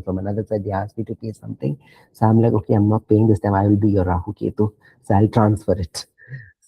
from another side, they asked me to pay something. So I'm like, okay, I'm not paying this time. I will be your Rahu Ketu. So I'll transfer it.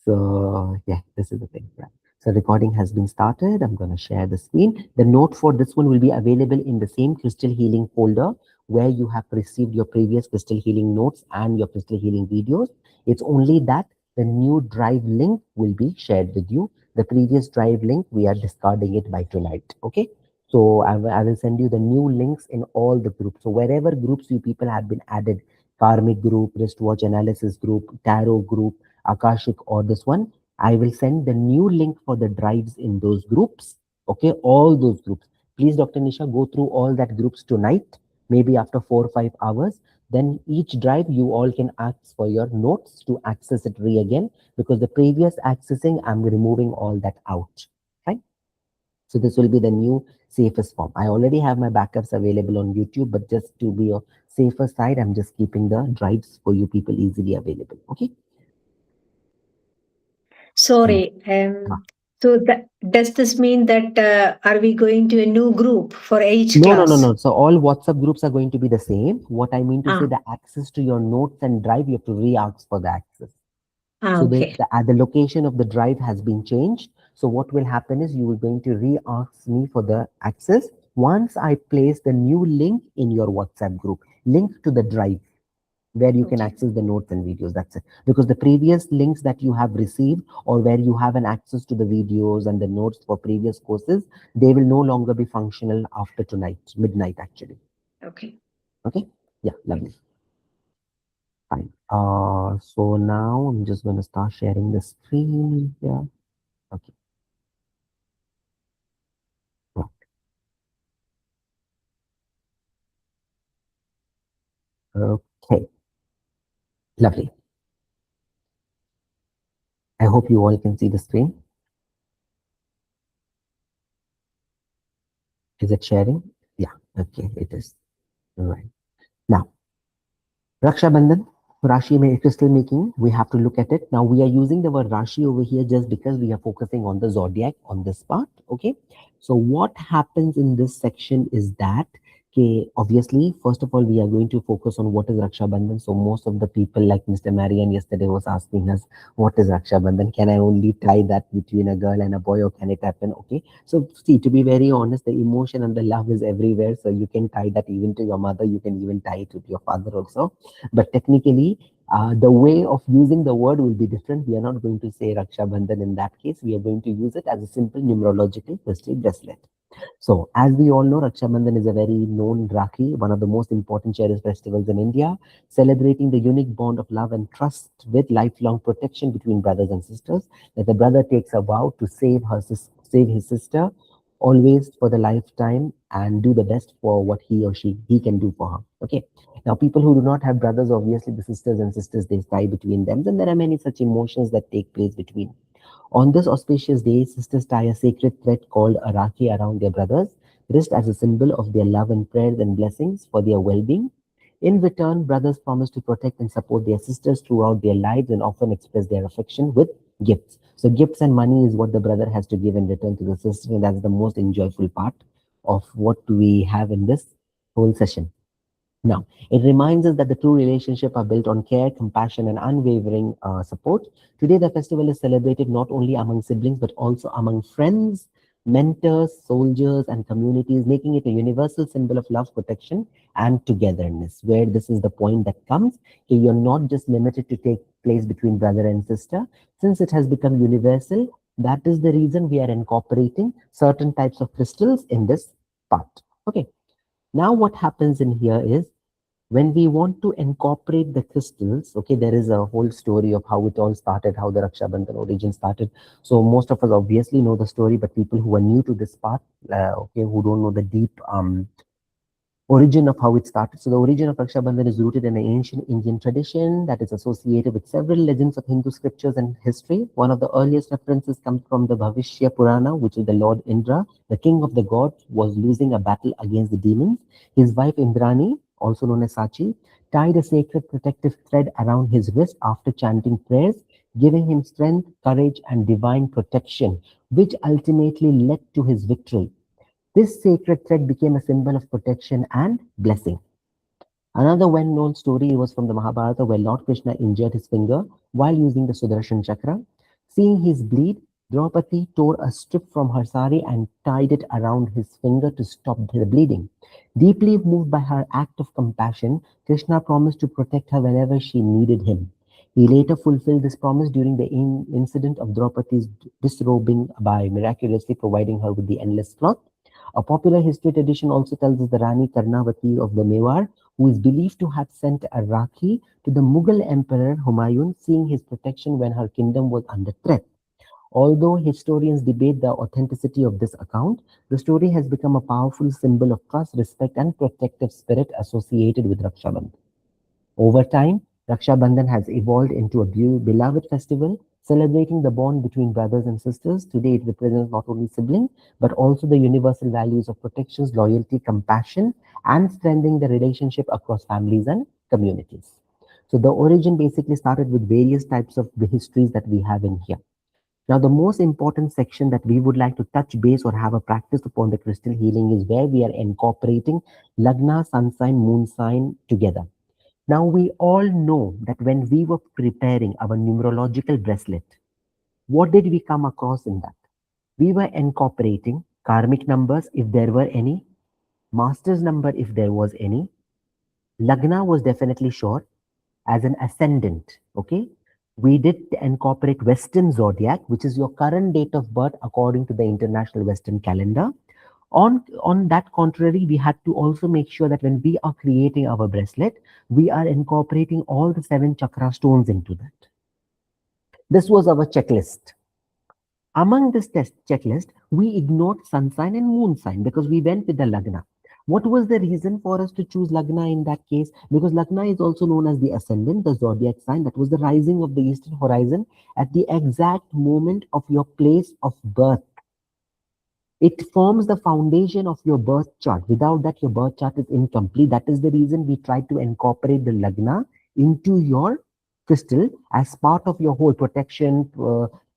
So yeah, this is the thing. Yeah. So recording has been started. I'm going to share the screen. The note for this one will be available in the same crystal healing folder where you have received your previous crystal healing notes and your crystal healing videos. It's only that the new drive link will be shared with you. The previous drive link, we are discarding it by tonight. Okay. So I will send you the new links in all the groups. So wherever groups you people have been added, karmic group, wristwatch analysis group, tarot group, Akashic, or this one, I will send the new link for the drives in those groups. Okay, all those groups. Please, Dr. Nisha, go through all that groups tonight, maybe after 4 or 5 hours. Then each drive you all can ask for your notes to access it again, because the previous accessing, I'm removing all that out. Right? So this will be the new safest form. I already have my backups available on YouTube, but just to be a safer side, I'm just keeping the drives for you people easily available. Okay. So, Sorry. So does this mean that are we going to a new group for each no, no, no, class? no. So all WhatsApp groups are going to be the same. What I mean to say, Ah, the access to your notes and drive, you have to re-ask for the access. So okay. the location of the drive has been changed. So what will happen is you are going to re-ask me for the access once I place the new link in your WhatsApp group, link to the drive where you can Okay. access the notes and videos. That's it. Because the previous links that you have received, or where you have an access to the videos and the notes for previous courses, they will no longer be functional after tonight, midnight actually. Okay. Okay. Yeah, lovely. Fine. So now I'm just going to start sharing the screen here. Okay. Right. Okay. Lovely. I hope you all can see the screen. Is it sharing? Yeah. Okay. It is. Right. Now, Raksha Bandhan, crystal making, we have to look at it. Now we are using the word Rashi over here just because we are focusing on the zodiac on this part. Okay. So what happens in this section is that, okay, obviously, first of all, we are going to focus on what is Raksha Bandhan. So most of the people, like Mr. Marian yesterday was asking us, what is Raksha Bandhan? Can I only tie that between a girl and a boy, or can it happen? Okay. So see, to be very honest, the emotion and the love is everywhere. So you can tie that even to your mother. You can even tie it with your father also. But technically, the way of using the word will be different. We are not going to say Raksha Bandhan in that case. We are going to use it as a simple numerological crystal bracelet. So, as we all know, Raksha Bandhan is a very known Rakhi, one of the most important cherished festivals in India, celebrating the unique bond of love and trust with lifelong protection between brothers and sisters. That the brother takes a vow to save his sister always for the lifetime and do the best for what he or he can do for her. Okay. Now, people who do not have brothers, obviously the sisters and sisters, they tie between them. Then there are many such emotions that take place between. On this auspicious day, sisters tie a sacred thread called a Rakhi around their brothers, wrist as a symbol of their love and prayers and blessings for their well-being. In return, brothers promise to protect and support their sisters throughout their lives and often express their affection with gifts. So gifts and money is what the brother has to give in return to the sister, and that's the most enjoyable part of what we have in this whole session. Now, it reminds us that the true relationships are built on care, compassion, and unwavering support. Today, the festival is celebrated not only among siblings, but also among friends, mentors, soldiers, and communities, making it a universal symbol of love, protection, and togetherness. Where this is the point that comes, okay, you're not just limited to take place between brother and sister. Since it has become universal, that is the reason we are incorporating certain types of crystals in this part. Okay. Now, what happens in here is when we want to incorporate the crystals, okay, there is a whole story of how it all started, how the Raksha Bandhan origin started. So most of us obviously know the story, but people who are new to this part, okay, who don't know the deep origin of how it started. So the origin of Raksha Bandhan is rooted in an ancient Indian tradition that is associated with several legends of Hindu scriptures and history. One of the earliest references comes from the Bhavishya Purana, which is the Lord Indra, the king of the gods, was losing a battle against the demons. His wife Indrani, also known as Sachi, tied a sacred protective thread around his wrist after chanting prayers, giving him strength, courage, and divine protection, which ultimately led to his victory. This sacred thread became a symbol of protection and blessing. Another well-known story was from the Mahabharata where Lord Krishna injured his finger while using the Sudarshan Chakra. Seeing his bleed, Draupadi tore a strip from her sari and tied it around his finger to stop the bleeding. Deeply moved by her act of compassion, Krishna promised to protect her whenever she needed him. He later fulfilled this promise during the incident of Draupadi's disrobing by miraculously providing her with the endless cloth. A popular history tradition also tells us the Rani Karnavati of the Mewar, who is believed to have sent a Rakhi to the Mughal Emperor Humayun, seeing his protection when her kingdom was under threat. Although historians debate the authenticity of this account, the story has become a powerful symbol of trust, respect, and protective spirit associated with Raksha Bandhan. Over time, Raksha Bandhan has evolved into a beloved festival celebrating the bond between brothers and sisters. Today, it represents not only sibling but also the universal values of protection, loyalty, compassion, and strengthening the relationship across families and communities. So, the origin basically started with various types of the histories that we have in here. Now, the most important section that we would like to touch base or have a practice upon the crystal healing is where we are incorporating Lagna, sun sign, moon sign together. Now, we all know that when we were preparing our numerological bracelet, what did we come across in that? We were incorporating karmic numbers if there were any, master's number if there was any. Lagna was definitely sure as an ascendant. Okay. We did incorporate Western zodiac, which is your current date of birth according to the international Western calendar. On that contrary, we had to also make sure that when we are creating our bracelet, we are incorporating all the 7 chakra stones into that. This was our checklist. Among this test checklist, we ignored sun sign and moon sign because we went with the Lagna. What was the reason for us to choose Lagna in that case? Because Lagna is also known as the ascendant, the zodiac sign. That was the rising of the eastern horizon at the exact moment of your place of birth. It forms the foundation of your birth chart. Without that, your birth chart is incomplete. That is the reason we try to incorporate the Lagna into your crystal as part of your whole protection,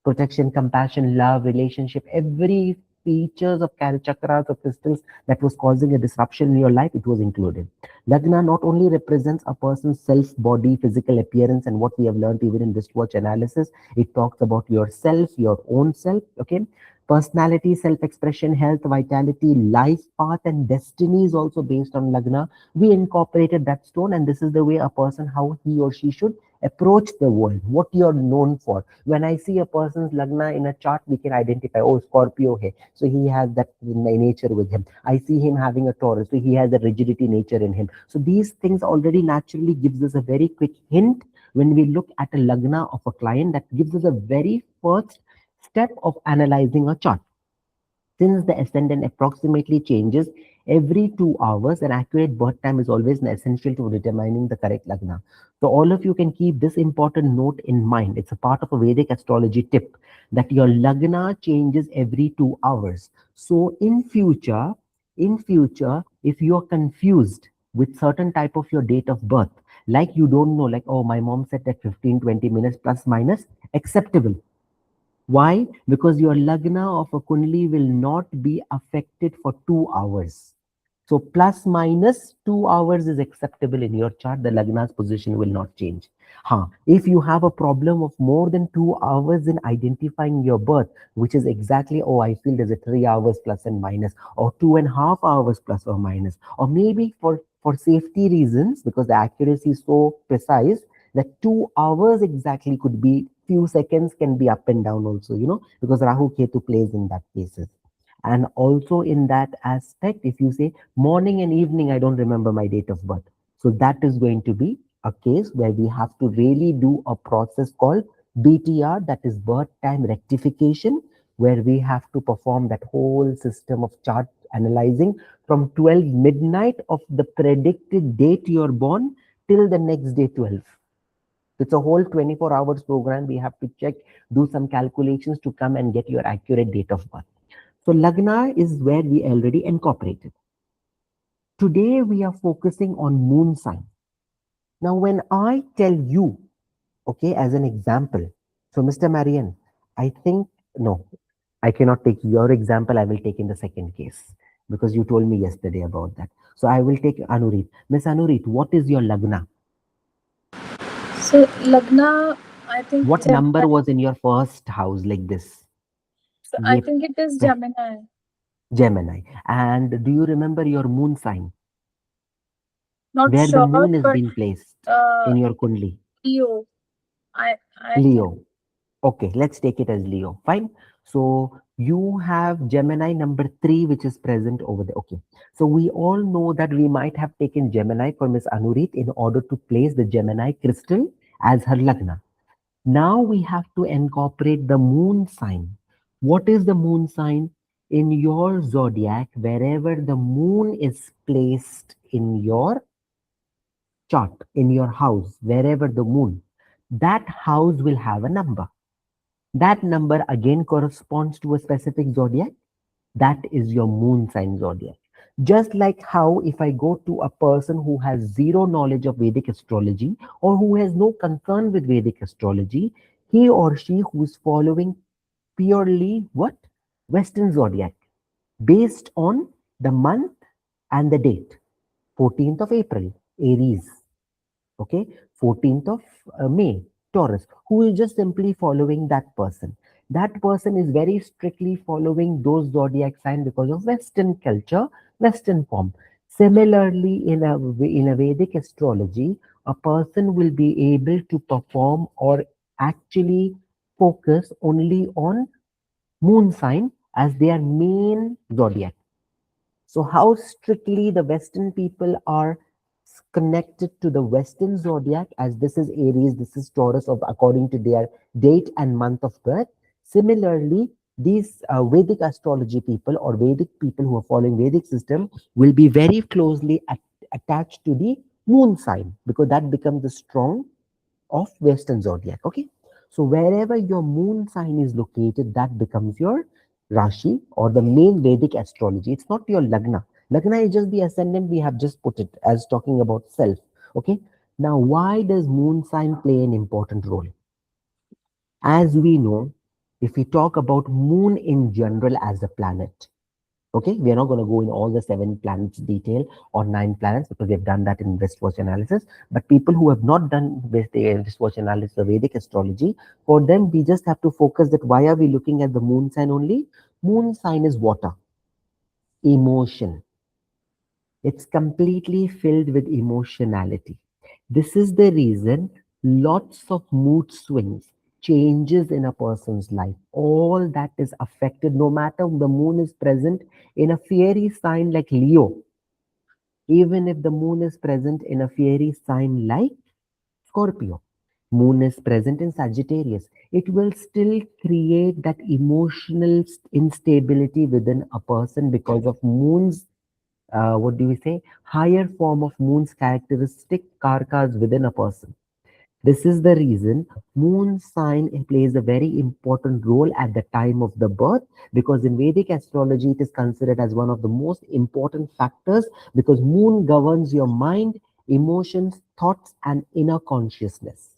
compassion, love, relationship, every features of chakras or crystals that was causing a disruption in your life, it was included. Lagna not only represents a person's self, body, physical appearance, and what we have learned even in wristwatch analysis, it talks about yourself, your own self, okay? Personality, self-expression, health, vitality, life path, and destiny is also based on Lagna. We incorporated that stone, and this is the way a person, how he or she should approach the world, what you're known for. When I see a person's Lagna in a chart, we can identify, oh, Scorpio, hey, so he has that nature with him. I see him having a Taurus, so he has a rigidity nature in him. So these things already naturally gives us a very quick hint when we look at a Lagna of a client. That gives us a very first step of analyzing a chart. Since the ascendant approximately changes every 2 hours, an accurate birth time is always essential to determining the correct Lagna. So all of you can keep this important note in mind. It's a part of a Vedic astrology tip that your Lagna changes every 2 hours. So in future, if you're confused with certain type of your date of birth, like you don't know, like, oh, my mom said that 15-20 minutes plus minus acceptable. Why? Because your Lagna of a Kundali will not be affected for 2 hours. So plus minus 2 hours is acceptable in your chart. The Lagna's position will not change. If you have a problem of more than 2 hours in identifying your birth, which is exactly, oh, I feel there's a 3 hours plus and minus, or 2.5 hours plus or minus, or maybe for safety reasons, because the accuracy is so precise, that 2 hours exactly could be few seconds, can be up and down also, because Rahu Ketu plays in that cases. And also in that aspect, if you say morning and evening, I don't remember my date of birth. So that is going to be a case where we have to really do a process called BTR, that is birth time rectification, where we have to perform that whole system of chart analyzing from 12 midnight of the predicted date you're born till the next day 12. It's a whole 24 hours program. We have to check, do some calculations to come and get your accurate date of birth. So Lagna is where we already incorporated. Today we are focusing on moon sign. Now when I tell you, okay, as an example, so Mr. Marian, I think, no, I cannot take your example. I will take in the second case. because you told me yesterday about that. So I will take Anurit. Miss Anurit, what is your Lagna? So Lagna, I think What Gemini. number was in your first house like this? So I Ye think it is pe- Gemini. Gemini. And do you remember your moon sign? Not Where the sure, moon is but being placed uh, in your Kundli? Leo. I think. Leo. Okay, let's take it as Leo. Fine. So you have Gemini number 3, which is present over there. Okay. So we all know that we might have taken Gemini for Miss Anurit in order to place the Gemini crystal as her Lagna. Now we have to incorporate the moon sign. What is the moon sign? In your zodiac, wherever the moon is placed in your chart, in your house, wherever the moon, that house will have a number. That number again corresponds to a specific zodiac. That is your moon sign zodiac. Just like how if I go to a person who has zero knowledge of Vedic astrology or who has no concern with Vedic astrology, he or she who is following purely what? Western zodiac based on the month and the date. 14th of April, Aries. Okay, 14th of May, Taurus, who is just simply following that person. That person is very strictly following those zodiac sign because of Western culture, Western form. Similarly, in a Vedic astrology, a person will be able to perform or actually focus only on moon sign as their main zodiac. So, how strictly the Western people are connected to the Western zodiac, as this is Aries, this is Taurus, of according to their date and month of birth. Similarly, these Vedic astrology people or Vedic people who are following Vedic system will be very closely attached to the moon sign because that becomes the strong of Western zodiac. Okay, so wherever your moon sign is located, that becomes your Rashi or the main Vedic astrology. It's not your Lagna. Lagna is just the ascendant. We have just put it as talking about self. Okay. Now, why does moon sign play an important role? As we know, if we talk about moon in general as a planet, okay, we are not going to go in all the 7 planets detail or 9 planets because they've done that in wristwatch analysis. But people who have not done with the wristwatch analysis of Vedic astrology, for them, we just have to focus that why are we looking at the moon sign only? Moon sign is water, emotion. It's completely filled with emotionality. This is the reason lots of mood swings, changes in a person's life, all that is affected, no matter the moon is present in a fiery sign like Leo, even if the moon is present in a fiery sign like Scorpio, moon is present in Sagittarius, it will still create that emotional instability within a person because of moon's what do we say, higher form of moon's characteristic karkas within a person. This is the reason moon sign plays a very important role at the time of the birth because in Vedic astrology it is considered as one of the most important factors because moon governs your mind, emotions, thoughts and inner consciousness.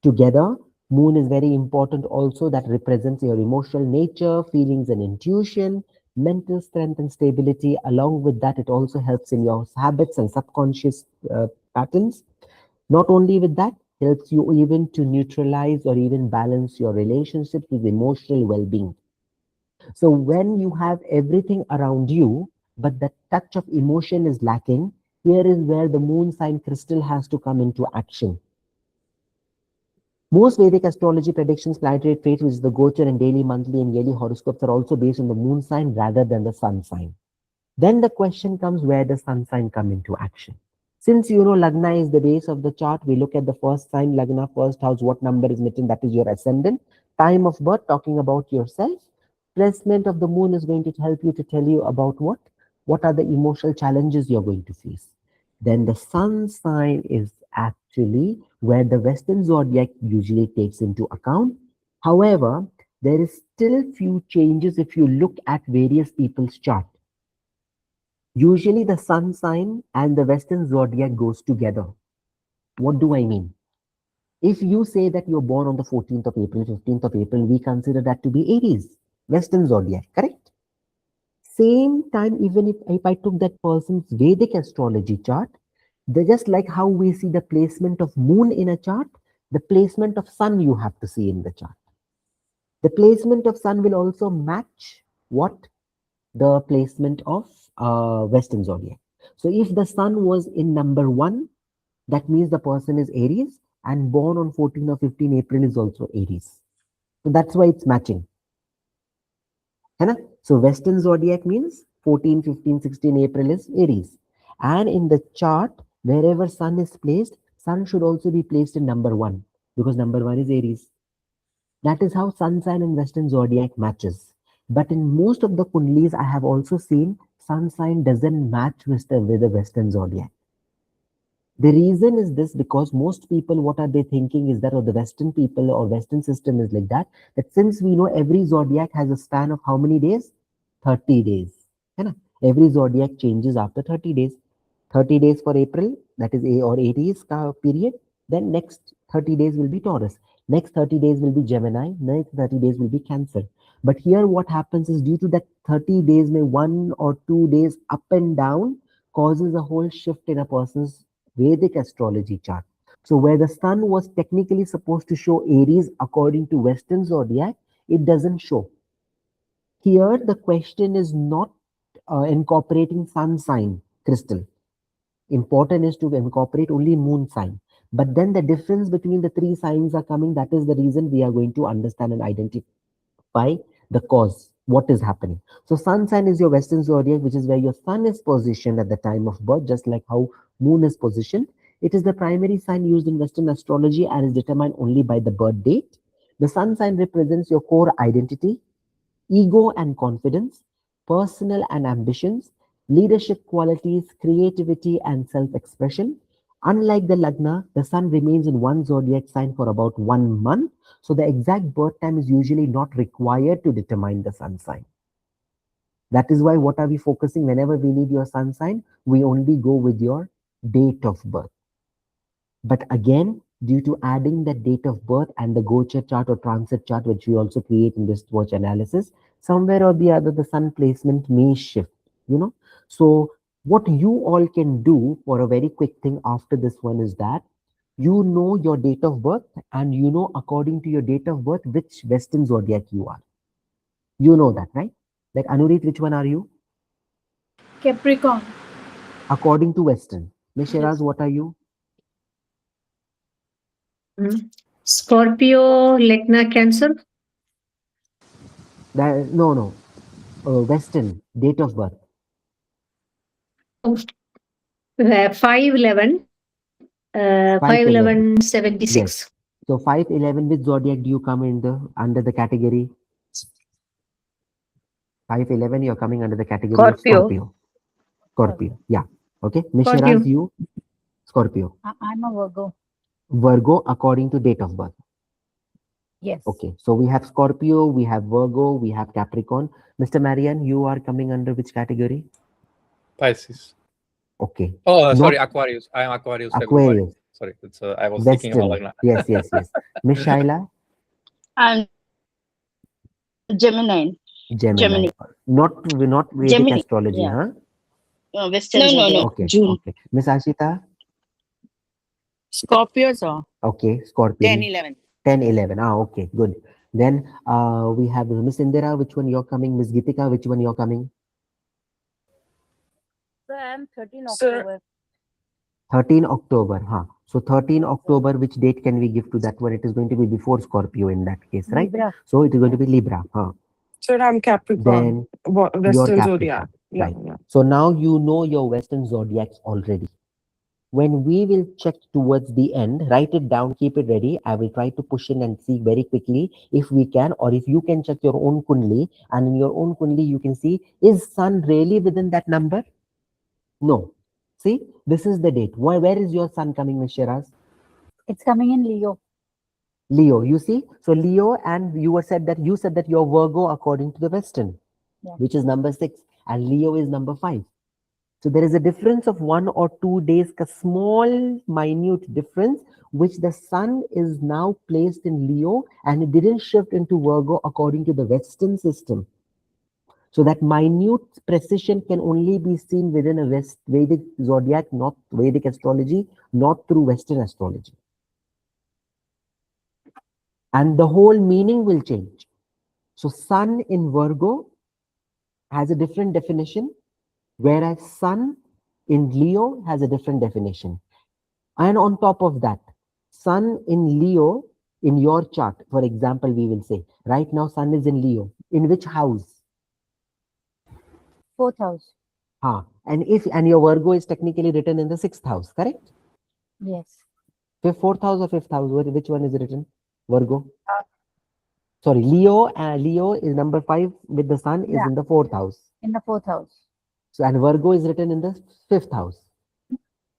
Together, moon is very important also that represents your emotional nature, feelings and intuition, mental strength and stability. Along with that, it also helps in your habits and subconscious patterns. Not only with that, helps you even to neutralize or even balance your relationships with emotional well-being. So when you have everything around you, but the touch of emotion is lacking, here is where the moon sign crystal has to come into action. Most Vedic astrology predictions, planetary traits, which is the Gochar and daily, monthly, and yearly horoscopes, are also based on the moon sign rather than the sun sign. Then the question comes where does sun sign come into action? Since you know Lagna is the base of the chart, we look at the first sign, Lagna, first house, what number is written, that is your ascendant. Time of birth, talking about yourself. Placement of the moon is going to help you to tell you about what? What are the emotional challenges you're going to face? Then the sun sign is actually where the Western zodiac usually takes into account. However, there is still few changes if you look at various people's chart. Usually the sun sign and the Western zodiac goes together. What do I mean? If you say that you're born on the 14th of April, 15th of April, we consider that to be Aries, Western zodiac, correct? Same time, even if I took that person's Vedic astrology chart, they just like how we see the placement of moon in a chart, the placement of sun you have to see in the chart. The placement of sun will also match what? The placement of Western zodiac. So if the sun was in number 1, that means the person is Aries, and born on 14 or 15 April is also Aries. So that's why it's matching. So Western zodiac means 14, 15, 16 April is Aries. And in the chart, wherever sun is placed, sun should also be placed in number 1, because number 1 is Aries. That is how sun sign and Western zodiac matches. But in most of the kundlis, I have also seen sun sign doesn't match with the Western zodiac. The reason is this, because most people, what are they thinking is that, or the Western people or Western system is like that, that since we know every zodiac has a span of how many days? 30 days. Every zodiac changes after 30 days. 30 days for April, that is A or Aries period. Then next 30 days will be Taurus. Next 30 days will be Gemini. Next 30 days will be Cancer. But here what happens is, due to that 30 days, may 1 or 2 days up and down causes a whole shift in a person's Vedic astrology chart. So where the sun was technically supposed to show Aries according to Western zodiac, it doesn't show. Here the question is not incorporating sun sign, Crystal. Important is to incorporate only moon sign. But then the difference between the 3 signs are coming. That is the reason we are going to understand and identify the cause, what is happening. So sun sign is your Western zodiac, which is where your sun is positioned at the time of birth, just like how moon is positioned. It is the primary sign used in Western astrology and is determined only by the birth date. The sun sign represents your core identity, ego and confidence, personal and ambitions, leadership qualities, creativity and self-expression. Unlike the Lagna, the sun remains in one zodiac sign for about 1 month. So the exact birth time is usually not required to determine the sun sign. That is why what are we focusing? Whenever we need your sun sign, we only go with your date of birth. But again, due to adding the date of birth and the Gochar chart or transit chart, which we also create in this watch analysis, somewhere or the other, the sun placement may shift, So what you all can do for a very quick thing after this one is that you know your date of birth, and you know according to your date of birth which Western zodiac you are. You know that, right? Like Anurit, which one are you? Capricorn. According to Western. Miss Shiraz, what are you? Scorpio, Lagna, Cancer. No. Western date of birth. 5/11. 5/11/76. Yes. So 5/11, which zodiac do you come in under the category? 5/11, you're coming under the category of Scorpio. Scorpio. Yeah. Okay. Miss Shiraz, you? Scorpio. I'm a Virgo. Virgo according to date of birth. Yes. Okay. So we have Scorpio, we have Virgo, we have Capricorn. Mr. Marian, you are coming under which category? Pisces. Okay. Oh, sorry, Aquarius. I am Aquarius. Aquarius. Sorry, I was Western. thinking about Lagna. Yes. Miss Shaila? I'm Gemini. Gemini. Not Vedic Gemini, astrology, yeah. huh? Western zodiac. Okay. June. Okay. Miss Ashita? Scorpio, sir. Okay. Scorpio. 10/11. 10/11. Okay, good. Then we have Miss Indira, which one you're coming? Miss Geetika, which one you're coming? So I'm 13 Sir. October. 13 October, huh? So 13 October, which date can we give to that one? It is going to be before Scorpio in that case, right? Libra. So it is going to be Libra, huh? Sir, I'm Capricorn. Then Western Capricorn, zodiac. Yeah, right. yeah. So now you know your Western zodiacs already. When we will check towards the end, write it down, keep it ready. I will try to push in and see very quickly if we can, or if you can check your own kundli, and in your own kundli you can see, is sun really within that number? No. See, this is the date. Where is your sun coming, Ms. Shiraz? It's coming in Leo. Leo, you see? So Leo, and you said that you're Virgo according to the Western, which is number 6, and Leo is number 5. So there is a difference of 1 or 2 days, a small, minute difference, which the sun is now placed in Leo and it didn't shift into Virgo according to the Western system. So that minute precision can only be seen within a Vedic zodiac, not Vedic astrology, not through Western astrology. And the whole meaning will change. So sun in Virgo has a different definition, whereas sun in Leo has a different definition. And on top of that, sun in Leo in your chart, for example, we will say, right now sun is in Leo. In which house? 4th house. And your Virgo is technically written in the 6th house, correct? Yes. 4th house or 5th house? Which one is written? Virgo. Sorry, Leo. Leo is number 5 with the sun is in the 4th house. In the 4th house. So and Virgo is written in the 5th house.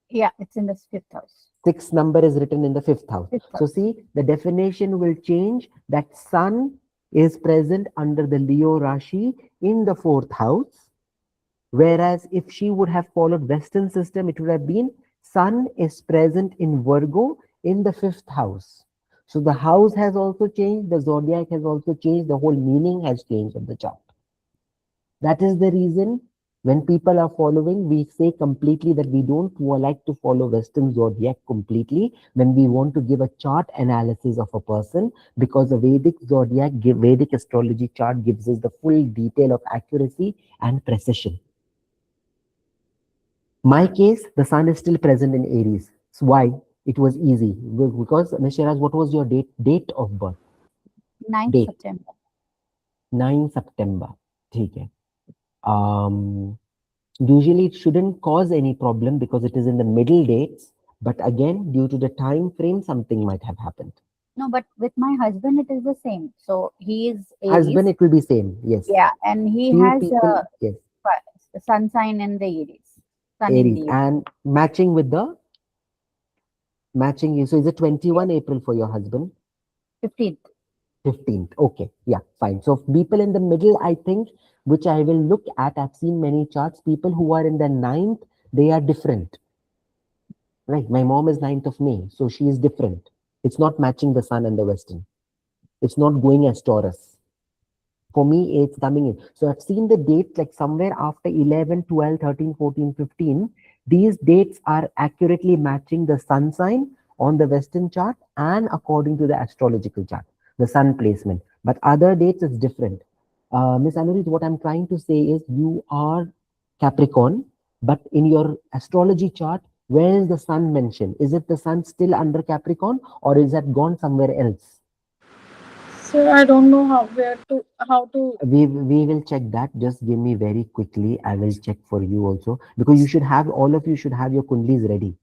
Yeah, it's in the 5th house. 6th number is written in the 5th house. So see, the definition will change, that sun is present under the Leo Rashi in the 4th house. Whereas if she would have followed Western system, it would have been sun is present in Virgo in the 5th house. So the house has also changed, the zodiac has also changed, the whole meaning has changed of the chart. That is the reason when people are following, we say completely that we don't like to follow Western zodiac completely when we want to give a chart analysis of a person, because the Vedic zodiac, Vedic astrology chart gives us the full detail of accuracy and precision. My case, the sun is still present in Aries. So why? It was easy. Because, Ms. Shiraz, what was your date of birth? 9th Date. September. 9 September. Okay. Usually it shouldn't cause any problem because it is in the middle dates. But again, due to the time frame, something might have happened. No, but with my husband, it is the same. So he is Aries. Husband, it will be same. Yes. Yeah, and he Few has people, yes. the sun sign in the Aries. Sun in Aries the Aries. and matching with the matching. So is it 21 April for your husband? 15th. 15th. Okay. Yeah, fine. So people in the middle, I think, which I will look at, I've seen many charts, people who are in the 9th, they are different. Right. My mom is 9th of May. So she is different. It's not matching the sun and the Western. It's not going as Taurus. For me, it's coming in. So I've seen the dates like somewhere after 11, 12, 13, 14, 15. These dates are accurately matching the sun sign on the Western chart and according to the astrological chart, the sun placement. But other dates is different. Miss Anurit, what I'm trying to say is you are Capricorn, but in your astrology chart, where is the sun mentioned? Is it the sun still under Capricorn or is that gone somewhere else? So I don't know how to. We will check that. Just give me very quickly. I will check for you also, because you should have, all of you should have your kundlis ready.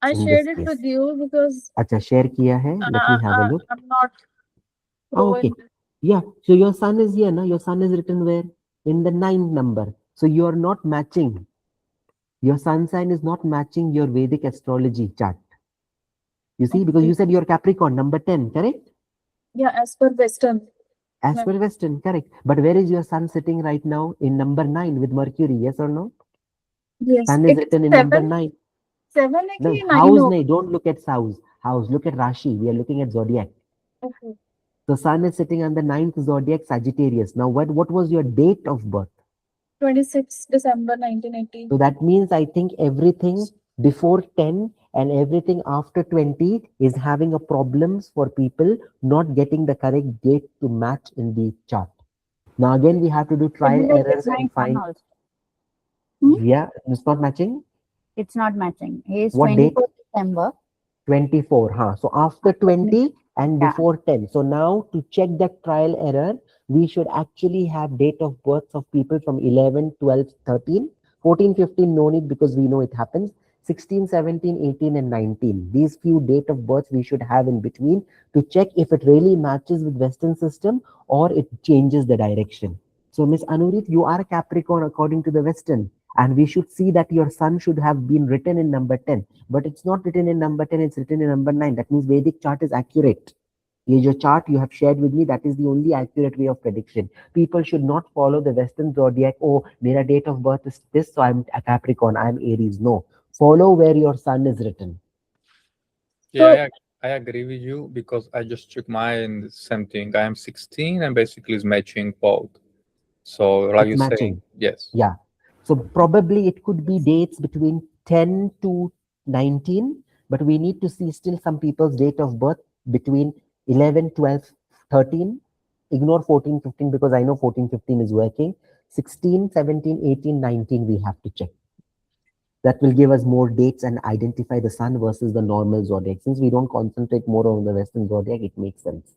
I in shared this it case. with you because Acha, share kiya hai. Let me have a look. I'm not. Oh, okay. Yeah. So your sun is here, na? Your sun is written where? In the 9th number. So you are not matching. Your sun sign is not matching your Vedic astrology chart. You see, because you said you're Capricorn, number 10, correct? Yeah, as per Western. As per Western, correct. But where is your sun sitting right now? In number 9 with Mercury, yes or no? Yes. Sun is written in number 9. 7 No, actually, house, 9. nahi, don't look at house. House, look at Rashi. We are looking at zodiac. Okay. So sun is sitting on the 9th zodiac, Sagittarius. Now, what was your date of birth? 26 December 1980. So that means I think everything before 10 and everything after 20 is having a problems for people not getting the correct date to match in the chart. Now again, we have to do trial errors and find. Yeah, it's not matching. It's not matching. He is What date? 24th December. 24. Huh? So after 20 and before 10. So now to check that trial error, we should actually have date of births of people from 11, 12, 13, 14, 15, no need because we know it happens. 16, 17, 18 and 19. These few date of births we should have in between to check if it really matches with Western system or it changes the direction. So Miss Anurit, you are a Capricorn according to the Western, and we should see that your sun should have been written in number 10, but it's not written in number 10, it's written in number 9. That means Vedic chart is accurate. Your chart you have shared with me, that is the only accurate way of prediction. People should not follow the Western zodiac. Oh, my date of birth is this, so I'm a Capricorn, I'm Aries. No, follow where your sun is written. Yeah, I agree with you because I just checked mine, same thing. I am 16 and basically is matching both. So are It's you matching. saying yes? Yeah. So probably it could be dates between 10 to 19, but we need to see still some people's date of birth between 11, 12, 13. Ignore 14, 15 because I know 14, 15 is working. 16, 17, 18, 19 we have to check. That will give us more dates and identify the sun versus the normal zodiac. Since we don't concentrate more on the Western zodiac, it makes sense.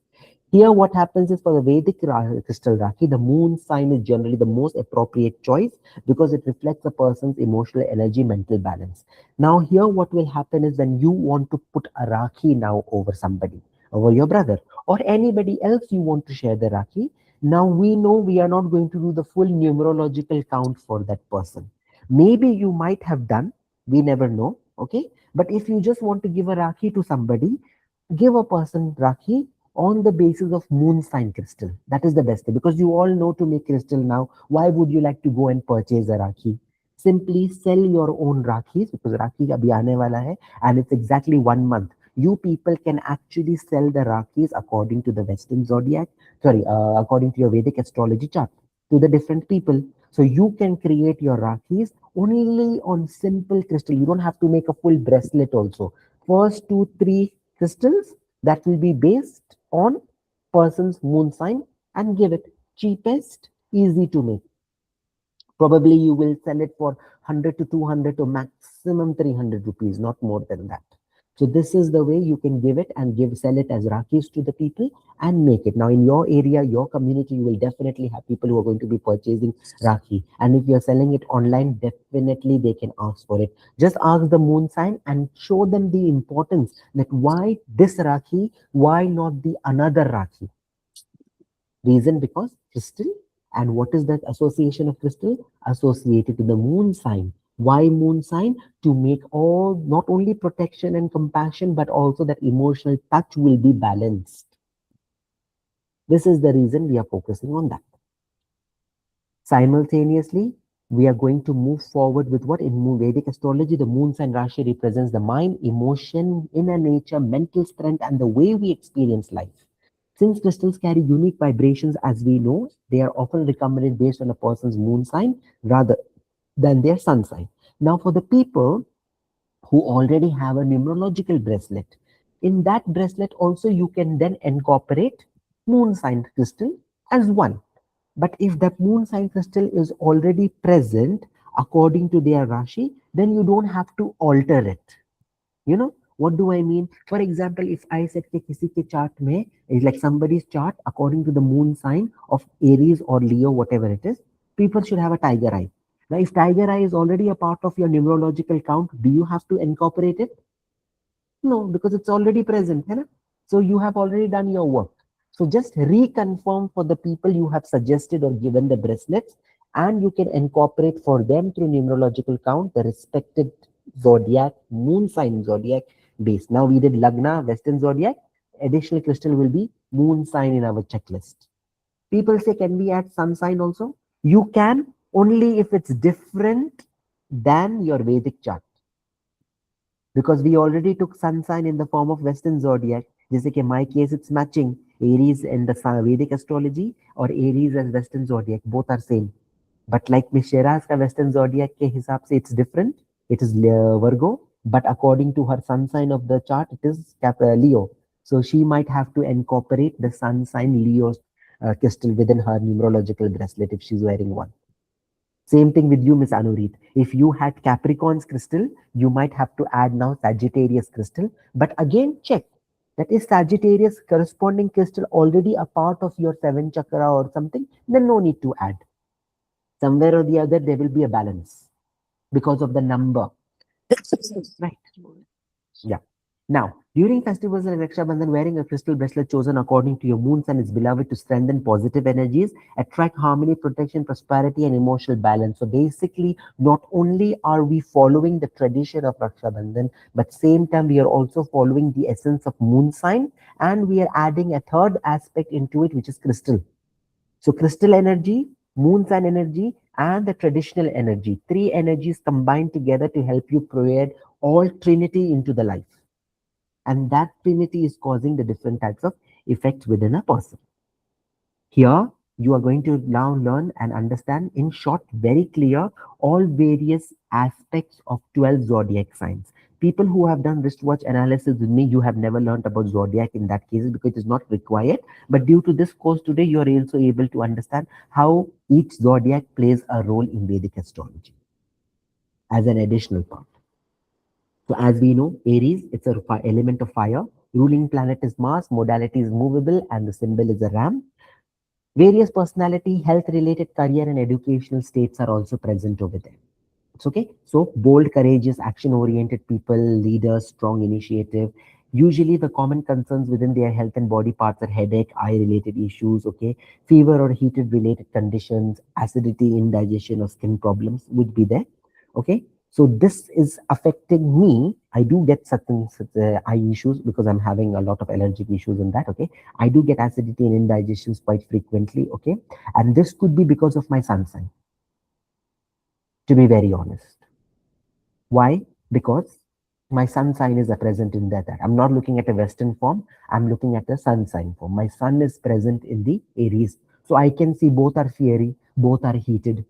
Here, what happens is for the Vedic crystal Rakhi, the moon sign is generally the most appropriate choice because it reflects a person's emotional energy, mental balance. Now, here, what will happen is when you want to put a Rakhi now over somebody, over your brother, or anybody else you want to share the Rakhi, now we know we are not going to do the full numerological count for that person. Maybe you might have done, we never know, okay? But if you just want to give a Rakhi to somebody, give a person Rakhi on the basis of moon sign crystal. That is the best way because you all know to make crystal now. Why would you like to go and purchase a Rakhi? Simply sell your own Rakhis because Rakhi abhi aane wala hai and it's exactly 1 month. You people can actually sell the Rakhis according to the Western zodiac, according to your Vedic astrology chart to the different people. So you can create your Rakhis only on simple crystal. You don't have to make a full bracelet also. First 2, 3 crystals that will be based on person's moon sign and give it cheapest, easy to make. Probably you will sell it for 100 to 200 to maximum 300 rupees, not more than that. So this is the way you can give it and sell it as Rakhis to the people and make it. Now in your area, your community, you will definitely have people who are going to be purchasing Rakhi. And if you're selling it online, definitely they can ask for it. Just ask the moon sign and show them the importance that why this Rakhi, why not the another Rakhi? Reason because crystal. And what is that association of crystal? Associated to the moon sign. Why moon sign? To make all, not only protection and compassion, but also that emotional touch will be balanced. This is the reason we are focusing on that. Simultaneously, we are going to move forward with what in Vedic astrology, the moon sign Rashi represents the mind, emotion, inner nature, mental strength, and the way we experience life. Since crystals carry unique vibrations, as we know, they are often recommended based on a person's moon sign rather than their sun sign. Now, for the people who already have a numerological bracelet, in that bracelet also you can then incorporate moon sign crystal as one. But if that moon sign crystal is already present according to their Rashi, then you don't have to alter it. You know, what do I mean? For example, if I said कि किसी के chart में is like somebody's chart according to the moon sign of Aries or Leo, whatever it is, people should have a tiger eye. Now, if tiger eye is already a part of your numerological count, do you have to incorporate it? No, because it's already present. Hai na? So you have already done your work. So just reconfirm for the people you have suggested or given the bracelets, and you can incorporate for them through numerological count the respected zodiac, moon sign zodiac base. Now we did Lagna, Western zodiac. Additional crystal will be moon sign in our checklist. People say, can we add sun sign also? You can, only if it's different than your Vedic chart. Because we already took sun sign in the form of Western zodiac. Just like in my case, it's matching Aries in the Vedic astrology or Aries as Western zodiac. Both are same. But like Miss Shera's Western zodiac ke hisab se it's different. It is Virgo, but according to her sun sign of the chart, it is Leo. So she might have to incorporate the sun sign Leo crystal within her numerological bracelet if she's wearing one. Same thing with you, Miss Anurit. If you had Capricorn's crystal, you might have to add now Sagittarius crystal. But again, check. That is Sagittarius corresponding crystal already a part of your 7 chakra or something, then no need to add. Somewhere or the other, there will be a balance because of the number. Right. Yeah. Now, during festivals and Raksha Bandhan, wearing a crystal bracelet chosen according to your moon sign is beloved to strengthen positive energies, attract harmony, protection, prosperity, and emotional balance. So basically, not only are we following the tradition of Raksha Bandhan, but same time we are also following the essence of moon sign, and we are adding a third aspect into it, which is crystal. So crystal energy, moon sign energy, and the traditional energy. 3 energies combined together to help you create all trinity into the life. And that trinity is causing the different types of effects within a person. Here, You are going to now learn and understand in short, very clear, all various aspects of 12 zodiac signs. People who have done wristwatch analysis with me, you have never learned about zodiac in that case because it is not required. But due to this course today, you are also able to understand how each zodiac plays a role in Vedic astrology as an additional part. So as we know, Aries, it's a element of fire. Ruling planet is Mars, modality is movable, and the symbol is a ram. Various personality, health-related, career, and educational states are also present over there. It's okay. So bold, courageous, action-oriented people, leaders, strong initiative. Usually the common concerns within their health and body parts are headache, eye-related issues, okay, fever or heated-related conditions, acidity, indigestion, or skin problems would be there, okay. So this is affecting me. I do get certain eye issues because I'm having a lot of allergic issues in that, okay. I do get acidity and indigestions quite frequently, okay. And this could be because of my sun sign, to be very honest. Why? Because my sun sign is present in that. I'm not looking at a Western form. I'm looking at a sun sign form. My sun is present in the Aries. So I can see both are fiery, both are heated.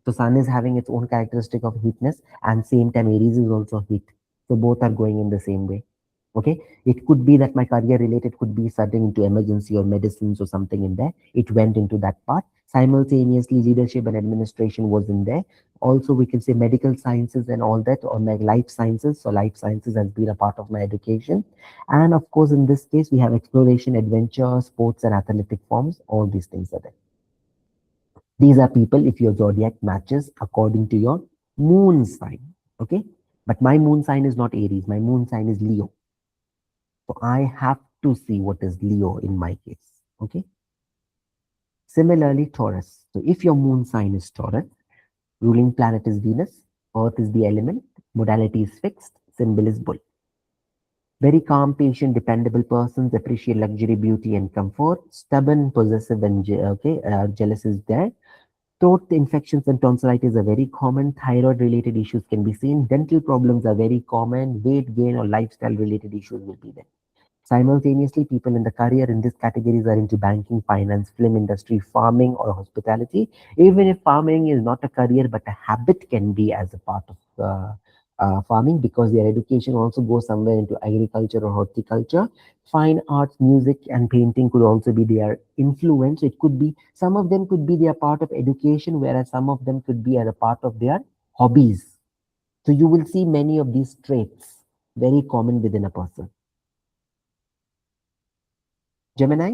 So sun is having its own characteristic of heatness, and same time Aries is also heat. So both are going in the same way. Okay. It could be that my career related could be something into emergency or medicines or something in there. It went into that part. Simultaneously, leadership and administration was in there. Also, we can say medical sciences and all that, or like life sciences. So life sciences has been a part of my education. And of course, in this case, we have exploration, adventure, sports, and athletic forms. All these things are there. These are people if your zodiac matches according to your moon sign. Okay. But my moon sign is not Aries. My moon sign is Leo. So I have to see what is Leo in my case. Okay. Similarly, Taurus. So if your moon sign is Taurus, ruling planet is Venus, Earth is the element, modality is fixed, symbol is bull. Very calm, patient, dependable persons appreciate luxury, beauty, and comfort. Stubborn, possessive, and jealous is there. Throat infections and tonsillitis are very common. Thyroid-related issues can be seen. Dental problems are very common. Weight gain or lifestyle-related issues will be there. Simultaneously, people in the career in these categories are into banking, finance, film industry, farming, or hospitality. Even if farming is not a career, but a habit can be as a part of farming, because their education also goes somewhere into agriculture or horticulture. Fine arts, music, and painting could also be their influence. It could be, some of them could be their part of education, whereas some of them could be as a part of their hobbies. So you will see many of these traits very common within a person. Gemini,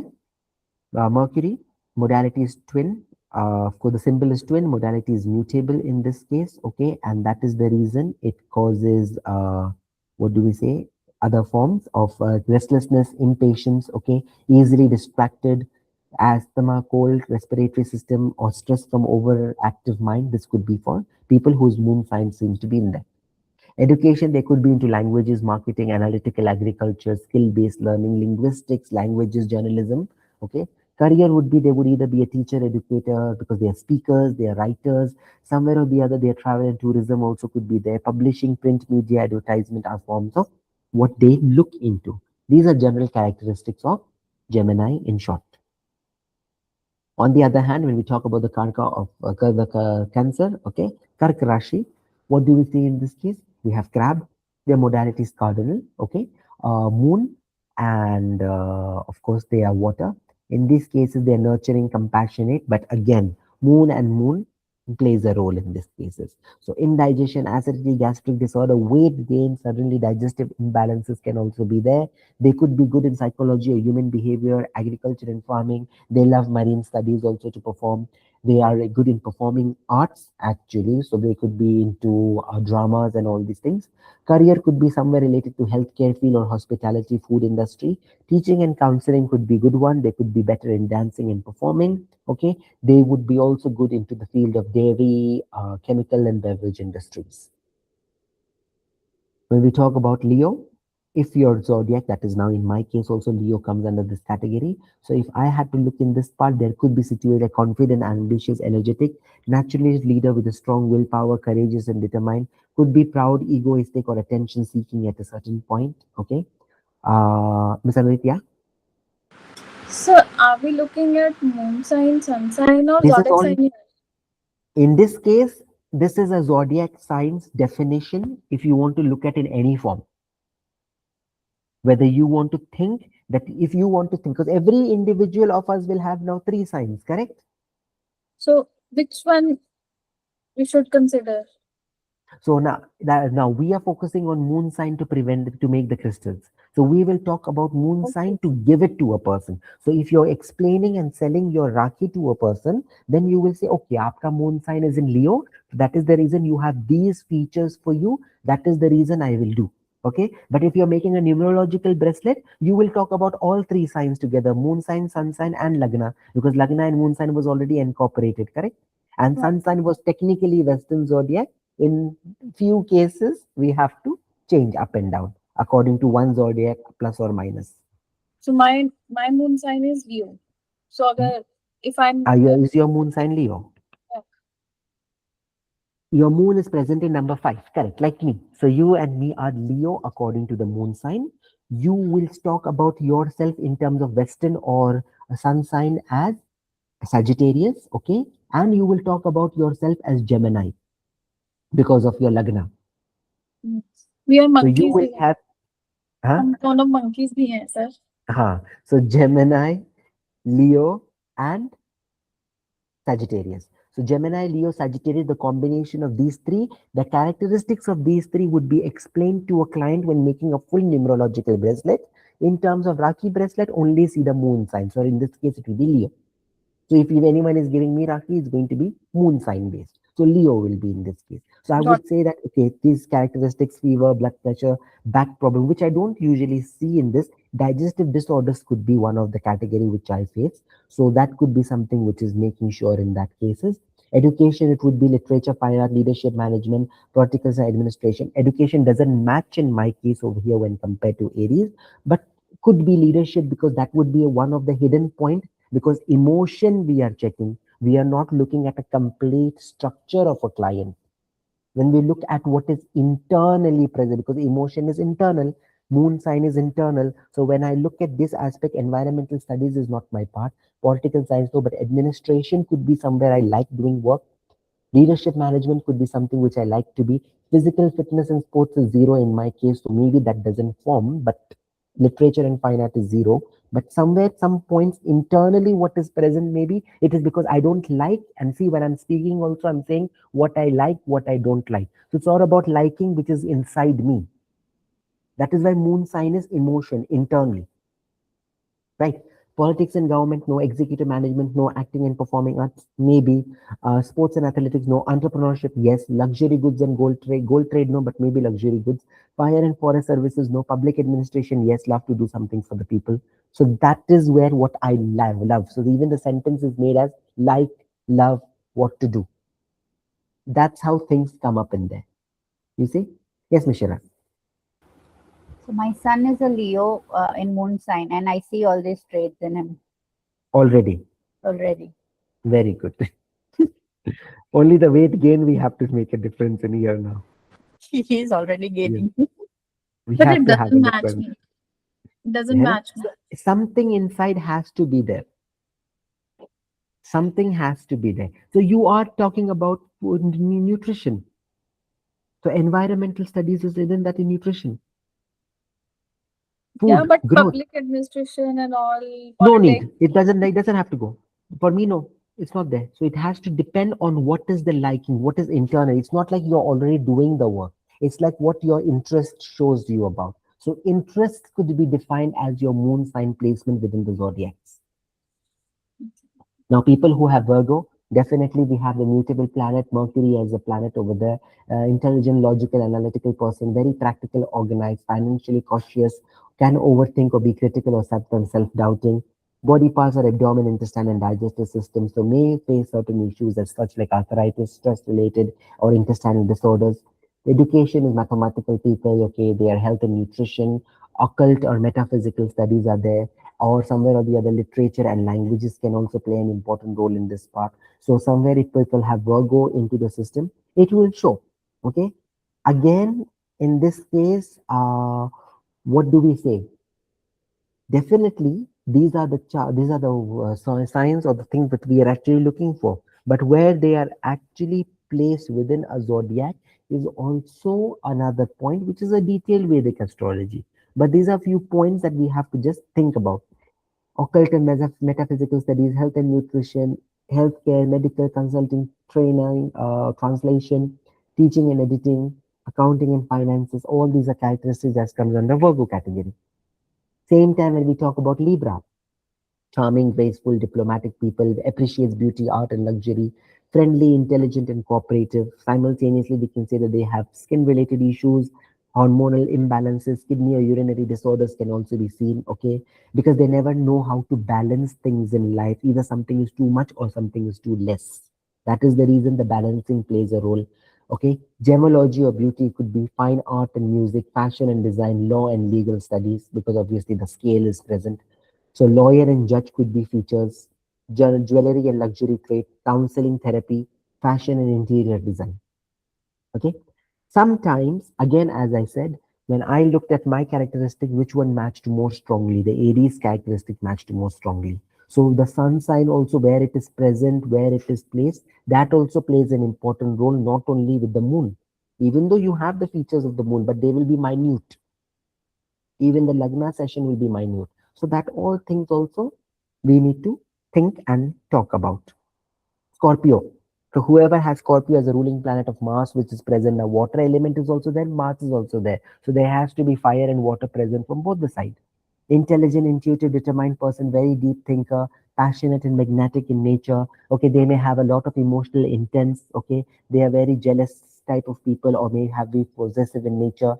Mercury, modality is twin. Of course, the symbol is twin, modality is mutable in this case, okay, and that is the reason it causes, what do we say, other forms of restlessness, impatience, okay, easily distracted, asthma, cold, respiratory system, or stress from overactive mind. This could be for people whose moon sign seems to be in there. Education, they could be into languages, marketing, analytical, agriculture, skill-based learning, linguistics, languages, journalism. Okay. Career would be, they would either be a teacher, educator, because they are speakers, they are writers. Somewhere or the other, their travel and tourism also could be there. Publishing, print media, advertisement are forms of what they look into. These are general characteristics of Gemini in short. On the other hand, when we talk about the Karka of Cancer, okay, Karka Rashi, what do we see in this case? We have crab, their modality is cardinal, okay, moon, and of course they are water. In these cases, they are nurturing, compassionate, but again, moon plays a role in these cases. So indigestion, acidity, gastric disorder, weight gain, suddenly digestive imbalances can also be there. They could be good in psychology or human behavior, agriculture and farming. They love marine studies also to perform. They are good in performing arts actually. So they could be into dramas and all these things. Career could be somewhere related to healthcare field or hospitality, food industry. Teaching and counseling could be good one. They could be better in dancing and performing. Okay. They would be also good into the field of dairy, chemical and beverage industries. When we talk about Leo, if your zodiac, that is now in my case also Leo comes under this category. So if I had to look in this part, there could be situated confident, ambitious, energetic, naturally leader with a strong willpower, courageous and determined, could be proud, egoistic or attention seeking at a certain point. Okay. Ms. Anurith, yeah? So are we looking at moon sign, sun sign, or This is zodiac all, sign here? in this case, this is a zodiac signs definition if you want to look at in any form. Whether you want to think that, if you want to think, because every individual of us will have now 3 signs, correct? So which one we should consider? So now we are focusing on moon sign to make the crystals. So we will talk about moon sign to give it to a person. So if you're explaining and selling your Rakhi to a person, then you will say, okay, aapka moon sign is in Leo. That is the reason you have these features for you. That is the reason I will do. Okay. But if you're making a numerological bracelet, you will talk about all 3 signs together: moon sign, sun sign, and Lagna, because Lagna and moon sign was already incorporated, correct? And sun sign was technically Western zodiac. In few cases, we have to change up and down according to one zodiac plus or minus. So my moon sign is Leo. So if I'm Is your moon sign Leo? Yeah. Your moon is present in number 5, correct, like me. So you and me are Leo according to the moon sign. You will talk about yourself in terms of Western or a sun sign as Sagittarius, okay? And you will talk about yourself as Gemini because of your Lagna. we are So you monkeys. will have, huh? हम दोनों monkeys भी हैं, sir. So Gemini, Leo, and Sagittarius. So Gemini, Leo, Sagittarius, the combination of these 3, the characteristics of these 3 would be explained to a client when making a full numerological bracelet. In terms of Rakhi bracelet, only see the moon sign. So in this case, it will be Leo. So if anyone is giving me Rakhi, it's going to be moon sign based. So Leo will be in this case. So I would say that, okay, these characteristics, fever, blood pressure, back problem, which I don't usually see in this, digestive disorders could be one of the category which I face. So that could be something which is making sure in that cases. Education, it would be literature, fire, leadership, management, political and administration. Education doesn't match in my case over here when compared to Aries, but could be leadership, because that would be one of the hidden point, because emotion we are checking. We are not looking at a complete structure of a client. When we look at what is internally present, because emotion is internal, moon sign is internal. So when I look at this aspect, environmental studies is not my part, political science no, but administration could be somewhere I like doing work. Leadership management could be something which I like to be. Physical fitness and sports is 0 in my case, so maybe that doesn't form, but literature and fine art is 0. But somewhere, some points internally, what is present, maybe it is because I don't like, and see, when I'm speaking also, I'm saying what I like, what I don't like. So it's all about liking, which is inside me. That is why moon sign is emotion internally, right? Politics and government, no. Executive management, no. Acting and performing arts, maybe. Sports and athletics, no. Entrepreneurship, yes. Luxury goods and gold trade, no, but maybe luxury goods. Fire and forest services, no. Public administration, yes. Love to do something for the people. So that is where what I love. So even the sentence is made as like, love, what to do. That's how things come up in there. You see? Yes, Michelle. So my son is a Leo in moon sign, and I see all these traits in him Already. Very good. Only the weight gain we have to make a difference in here now. He is already gaining. We But have it to have a doesn't match difference. me. It doesn't Yeah, match me. something inside has to be there. Something has to be there. So you are talking about food, nutrition. So environmental studies is within that in nutrition. Yeah, Food, but growth. public administration and all, No politics. need. It doesn't have to go. For me, no, it's not there. So it has to depend on what is the liking, what is internal. It's not like you're already doing the work. It's like what your interest shows you about. So interest could be defined as your moon sign placement within the zodiacs. Now, people who have Virgo, definitely we have the mutable planet, Mercury as a planet over there. Intelligent, logical, analytical person, very practical, organized, financially cautious, can overthink or be critical or sometimes self-doubting. Body parts are abdomen, intestine, and digestive system. So may face certain issues as such like arthritis, stress-related, or intestinal disorders. Education is mathematical people, okay, their health and nutrition, occult or metaphysical studies are there, or somewhere or the other literature and languages can also play an important role in this part. So somewhere if people have Virgo into the system, it will show. Okay. Again, in this case, what do we say? Definitely, these are the signs or the things that we are actually looking for. But where they are actually placed within a zodiac is also another point, which is a detailed Vedic astrology. But these are few points that we have to just think about. Occult and metaphysical studies, health and nutrition, healthcare, medical consulting, training, translation, teaching and editing, accounting and finances. All these are characteristics that comes under Virgo category. Same time when we talk about Libra, charming, graceful, diplomatic people, appreciates beauty, art, and luxury, friendly, intelligent, and cooperative. Simultaneously, we can say that they have skin-related issues, hormonal imbalances, kidney or urinary disorders can also be seen, okay? Because they never know how to balance things in life. Either something is too much or something is too less. That is the reason the balancing plays a role. Okay, gemology or beauty could be fine art and music, fashion and design, law and legal studies, because obviously the scale is present. So lawyer and judge could be features, jewelry and luxury trade, counseling, therapy, fashion and interior design. Okay. Sometimes, again, as I said, when I looked at my characteristic, which one matched more strongly? The Aries characteristic matched more strongly. So the sun sign also, where it is present, where it is placed, that also plays an important role, not only with the moon. Even though you have the features of the moon, but they will be minute. Even the Lagna session will be minute. So that all things also we need to think and talk about. Scorpio. So whoever has Scorpio as a ruling planet of Mars, which is present, now water element is also there, Mars is also there. So there has to be fire and water present from both the sides. Intelligent, intuitive, determined person, very deep thinker, passionate and magnetic in nature. Okay, they may have a lot of emotional intense. Okay, they are very jealous type of people, or may have be possessive in nature.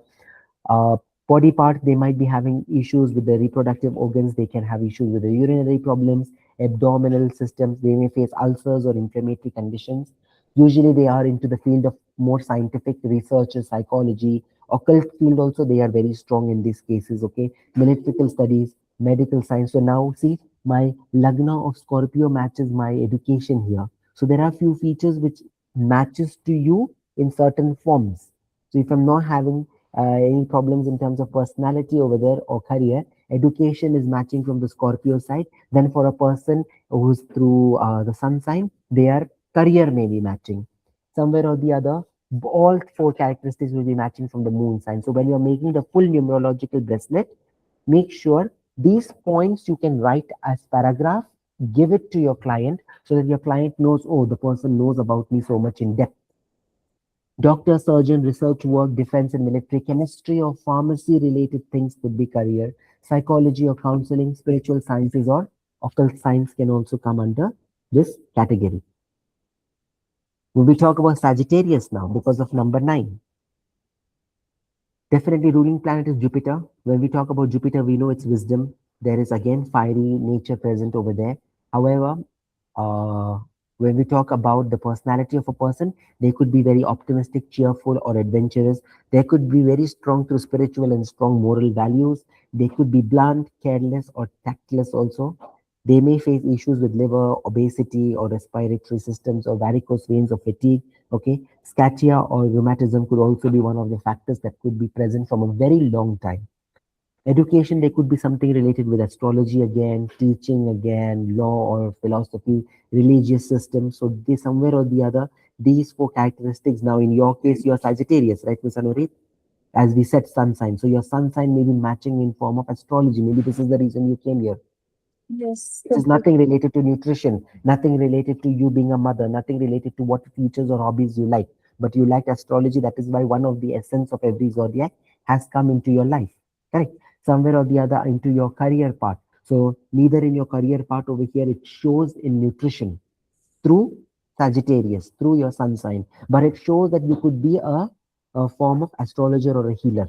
Uh, Body part, they might be having issues with the reproductive organs. They can have issues with the urinary problems, abdominal systems. They may face ulcers or inflammatory conditions. Usually they are into the field of more scientific research, psychology, occult field also. They are very strong in these cases. Okay, military studies, medical science. So now see, my Lagna of Scorpio matches my education here. So there are few features which matches to you in certain forms. So if I'm not having any problems in terms of personality over there or career, education is matching from the Scorpio side. Then for a person who's through the sun sign, their career may be matching. Somewhere or the other, all four characteristics will be matching from the moon sign. So when you're making the full numerological bracelet, make sure these points you can write as paragraph, give it to your client so that your client knows, oh, the person knows about me so much in depth. Doctor, surgeon, research work, defense and military, chemistry or pharmacy related things could be career. Psychology or counseling, spiritual sciences or occult science can also come under this category. When we talk about Sagittarius now, because of number 9, definitely ruling planet is Jupiter. When we talk about Jupiter, we know it's wisdom. There is again fiery nature present over there. However, when we talk about the personality of a person, they could be very optimistic, cheerful, or adventurous. They could be very strong through spiritual and strong moral values. They could be blunt, careless, or tactless also. They may face issues with liver, obesity, or respiratory systems, or varicose veins, or fatigue. Okay, scatia or rheumatism could also be one of the factors that could be present from a very long time. Education, there could be something related with astrology again, teaching again, law or philosophy, religious system. So they somewhere or the other, these four characteristics. Now in your case, you're Sagittarius, right, Ms. Anurit? As we said, sun sign. So your sun sign may be matching in form of astrology. Maybe this is the reason you came here. Yes. It is nothing related to nutrition, nothing related to you being a mother, nothing related to what features or hobbies you like. But you like astrology. That is why one of the essence of every zodiac has come into your life. Correct? Somewhere or the other into your career part. So neither in your career part over here, it shows in nutrition through Sagittarius, through your sun sign. But it shows that you could be a form of astrologer or a healer.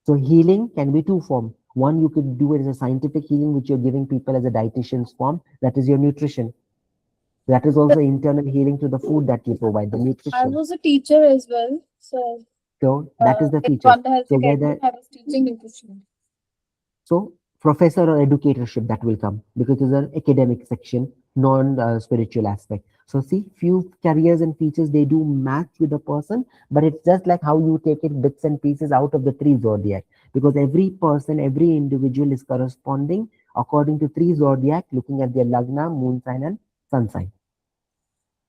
So healing can be two forms. One, you could do it as a scientific healing, which you're giving people as a dietitian's form. That is your nutrition. That is also internal healing to the food that you provide, the I nutrition. was a teacher as well, so So that is the in feature. Bandhan Health So Academy, whether I was teaching nutrition. so professor or educatorship that will come because it's an academic section, non-spiritual aspect. So see, few careers and features, they do match with the person, but it's just like how you take it bits and pieces out of the three zodiac, because every person, every individual is corresponding according to 3 zodiac, looking at their lagna, moon sign, and sun sign.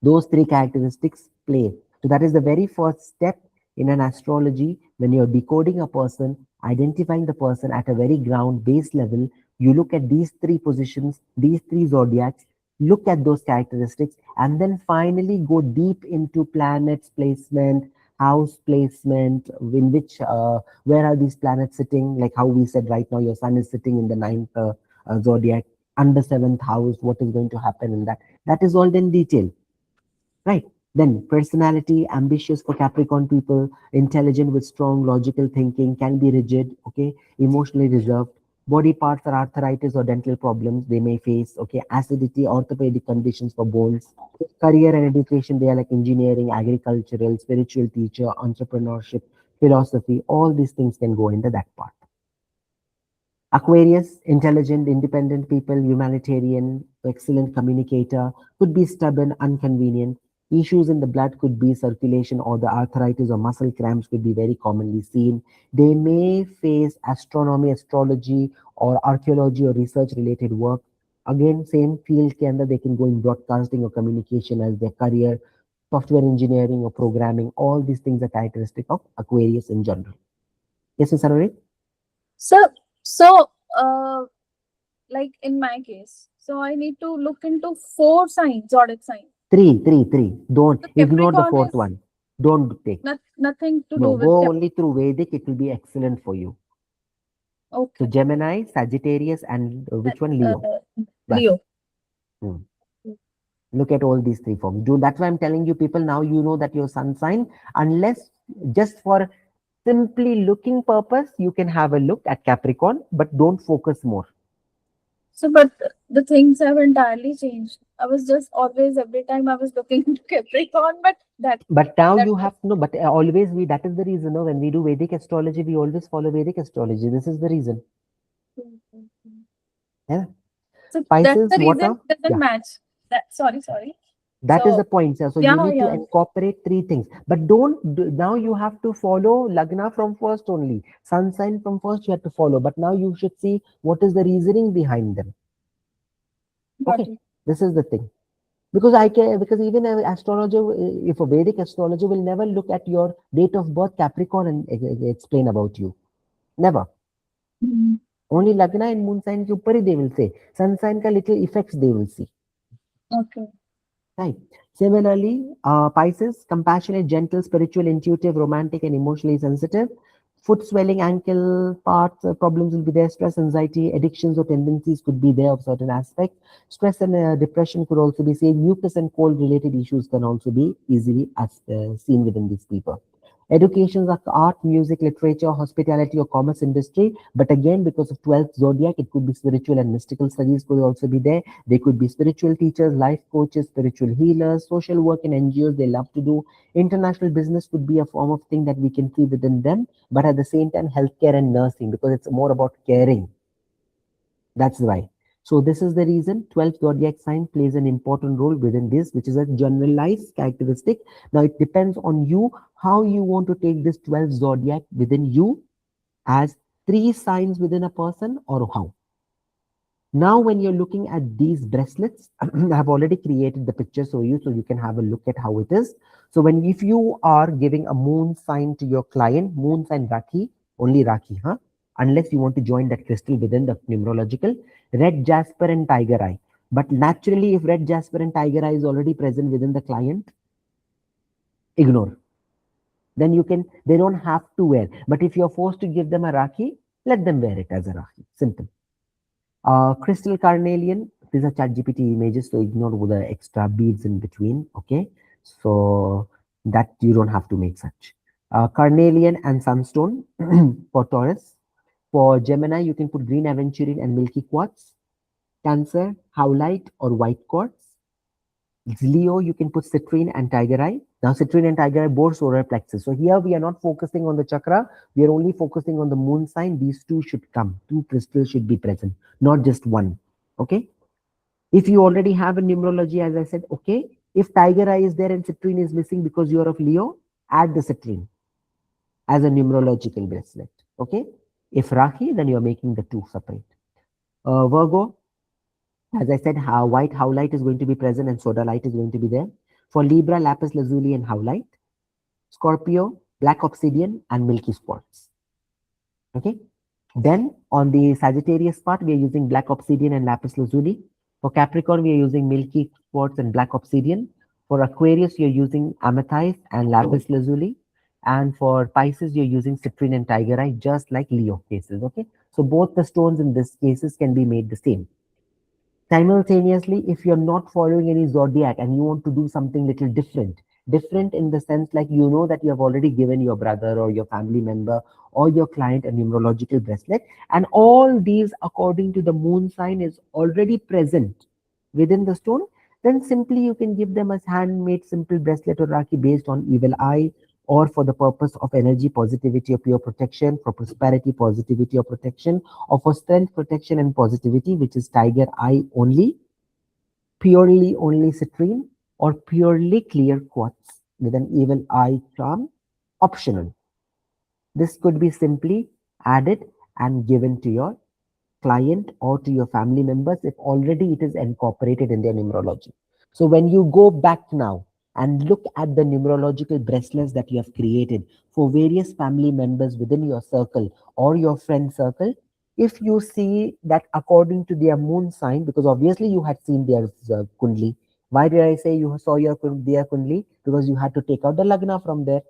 Those 3 characteristics play. So that is the very first step in an astrology. When you're decoding a person, identifying the person at a very ground base level, you look at these 3 positions, these 3 zodiacs, look at those characteristics, and then finally go deep into planets placement, house placement, in which where are these planets sitting, like how we said right now your sun is sitting in the 9th zodiac under 7th house, what is going to happen in that is all in detail, right? Then personality, ambitious for Capricorn people, intelligent with strong logical thinking, can be rigid, okay, emotionally reserved. Body parts are arthritis or dental problems they may face, okay, acidity, orthopedic conditions for bones. Career and education, they are like engineering, agricultural, spiritual teacher, entrepreneurship, philosophy, all these things can go into that part. Aquarius, intelligent, independent people, humanitarian, excellent communicator, could be stubborn, inconvenient. Issues in the blood could be circulation, or the arthritis or muscle cramps could be very commonly seen. They may face astronomy, astrology, or archaeology or research related work. Again, same field ke andar they can go in broadcasting or communication as their career, software engineering or programming. All these things are characteristic of Aquarius in general. Yes, Ms. Anurag? So, like in my case, so I need to look into 4 signs, zodiac signs. Three. Don't So ignore the Capricorn 4th is one. Don't take. nothing to No, do with go only through Vedic. It will be excellent for you. Okay. So Gemini, Sagittarius, and which one? Leo. Bas. Leo. Look at all these 3 forms. That's why I'm telling you people now you know that your sun sign, unless just for simply looking purpose, you can have a look at Capricorn, but don't focus more. So, but the things have entirely changed. I was just always, every time I was looking into Capricorn, but now you have to know, but always that is the reason, no, when we do Vedic astrology, we always follow Vedic astrology. This is the reason. Yeah. So Pisces, that's the reason water. it doesn't match. Sorry. That is the point, sir. So you need to yeah. incorporate 3 things, but now you have to follow Lagna from first only. Sun sign from first you have to follow, but now you should see what is the reasoning behind them. Okay, this is the thing. Because even an astrologer, if a Vedic astrologer will never look at your date of birth, Capricorn, and explain about you. Never. Only Lagna and moon sign ke upar hi they will say. Sun sign ka little effects they will see. Okay. Right. Similarly, Pisces, compassionate, gentle, spiritual, intuitive, romantic, and emotionally sensitive. Foot swelling, ankle parts problems will be there. Stress, anxiety, addictions or tendencies could be there of certain aspects. Stress and depression could also be seen. Mucus and cold related issues can also be easily seen within these people. Educations are art, music, literature, hospitality, or commerce industry. But again, because of 12th zodiac, it could be spiritual and mystical studies could also be there. They could be spiritual teachers, life coaches, spiritual healers, social work and NGOs they love to do. International business could be a form of thing that we can see within them. But at the same time, healthcare and nursing, because it's more about caring. That's why. So this is the reason 12th zodiac sign plays an important role within this, which is a generalized characteristic. Now it depends on you how you want to take this 12th zodiac within you as 3 signs within a person or how. Now when you're looking at these bracelets, I've already created the picture so you can have a look at how it is. So if you are giving a moon sign to your client, moon sign Rakhi, only Rakhi, huh? Unless you want to join that crystal within the numerological, red jasper and tiger eye. But naturally, if red jasper and tiger eye is already present within the client, ignore. Then they don't have to wear. But if you're forced to give them a Rakhi, let them wear it as a Rakhi. Simple. Crystal carnelian, these are ChatGPT images, so ignore the extra beads in between. Okay, so that you don't have to make such. Carnelian and sunstone for Taurus. For Gemini, you can put green aventurine and milky quartz. Cancer, howlite or white quartz. Leo, you can put citrine and tiger eye. Now, citrine and tiger eye, both solar plexus. So here we are not focusing on the chakra. We are only focusing on the moon sign. These 2 should come. 2 crystals should be present, not just 1. Okay. If you already have a numerology, as I said, okay. If tiger eye is there and citrine is missing because you are of Leo, add the citrine as a numerological bracelet. Okay. If Rakhi, then you are making the 2 separate. Virgo, as I said, white howlite is going to be present and sodalite is going to be there. For Libra, lapis lazuli and howlite. Scorpio, black obsidian and milky quartz. Okay. Then on the Sagittarius part, we are using black obsidian and lapis lazuli. For Capricorn, we are using milky quartz and black obsidian. For Aquarius, you're using amethyst and lapis lazuli. And for Pisces, you're using citrine and tigerite, just like Leo cases. Okay. So both the stones in this cases can be made the same. Simultaneously, if you're not following any zodiac and you want to do something little different in the sense like you know that you have already given your brother or your family member or your client a numerological bracelet, and all these according to the moon sign is already present within the stone, then simply you can give them a handmade simple bracelet or Rakhi based on evil eye, or for the purpose of energy, positivity, or pure protection, for prosperity, positivity, or protection, or for strength, protection, and positivity, which is tiger eye only, purely only citrine, or purely clear quartz with an evil eye charm, optional. This could be simply added and given to your client or to your family members if already it is incorporated in their numerology. So when you go back now and look at the numerological bracelets that you have created for various family members within your circle or your friend circle, if you see that according to their moon sign, because obviously you had seen their kundli. Why did I say you saw their kundli? Because you had to take out the lagna from there.